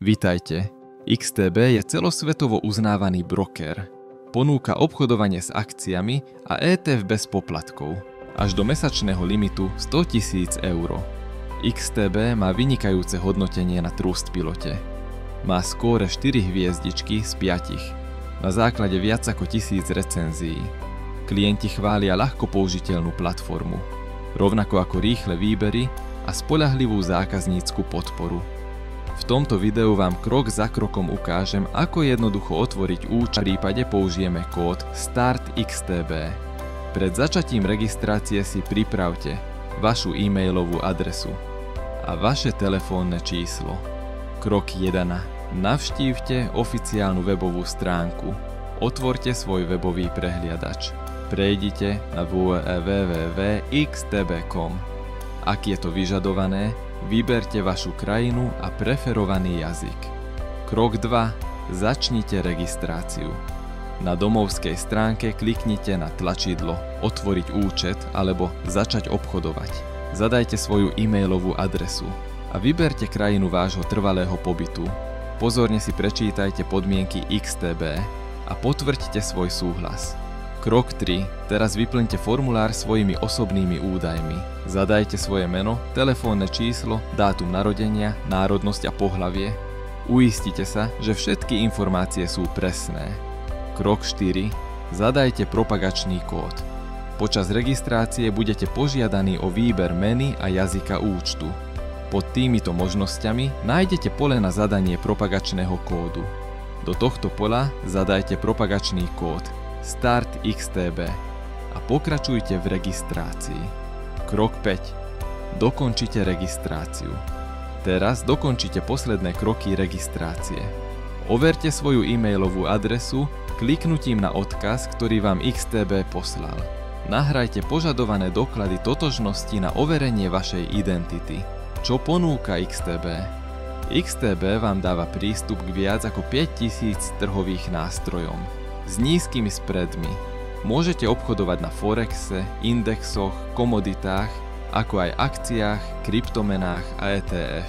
Vitajte. XTB je celosvetovo uznávaný broker. Ponúka obchodovanie s akciami a ETF bez poplatkov, až do mesačného limitu 100 000 eur. XTB má vynikajúce hodnotenie na Trustpilote. Má skóre 4 hviezdičky z 5, na základe viac ako 1000 recenzií. Klienti chvália ľahko použiteľnú platformu, rovnako ako rýchle výbery a spoľahlivú zákaznícku podporu. V tomto videu vám krok za krokom ukážem, ako jednoducho otvoriť účet, v prípade použijeme kód STARTXTB. Pred začatím registrácie si pripravte vašu e-mailovú adresu a vaše telefónne číslo. Krok 1. Navštívte oficiálnu webovú stránku. Otvorte svoj webový prehliadač. Prejdite na www.xtb.com. Ak je to vyžadované, vyberte vašu krajinu a preferovaný jazyk. Krok 2. Začnite registráciu. Na domovskej stránke kliknite na tlačidlo Otvoriť účet alebo Začať obchodovať. Zadajte svoju e-mailovú adresu a vyberte krajinu vášho trvalého pobytu. Pozorne si prečítajte podmienky XTB a potvrďte svoj súhlas. Krok 3. Teraz vyplňte formulár svojimi osobnými údajmi. Zadajte svoje meno, telefónne číslo, dátum narodenia, národnosť a pohlavie. Uistite sa, že všetky informácie sú presné. Krok 4. Zadajte propagačný kód. Počas registrácie budete požiadaní o výber meny a jazyka účtu. Pod týmito možnosťami nájdete pole na zadanie propagačného kódu. Do tohto pola zadajte propagačný kód STARTXTB a pokračujte v registrácii. Krok 5. Dokončite registráciu. Teraz dokončite posledné kroky registrácie. Overte svoju e-mailovú adresu kliknutím na odkaz, ktorý vám XTB poslal. Nahrajte požadované doklady totožnosti na overenie vašej identity. Čo ponúka XTB? XTB vám dáva prístup k viac ako 5000 trhových nástrojom s nízkymi spreadmi. Môžete obchodovať na forexe, indexoch, komoditách, ako aj akciách, kryptomenách a ETF.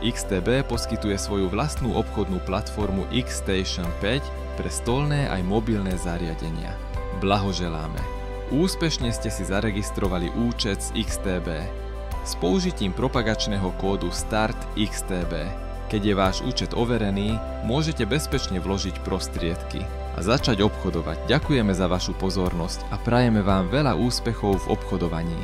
XTB poskytuje svoju vlastnú obchodnú platformu XStation 5 pre stolné aj mobilné zariadenia. Blahoželáme! Úspešne ste si zaregistrovali účet z XTB s použitím propagačného kódu STARTXTB. Keď je váš účet overený, môžete bezpečne vložiť prostriedky a začať obchodovať. Ďakujeme za vašu pozornosť a prajeme vám veľa úspechov v obchodovaní.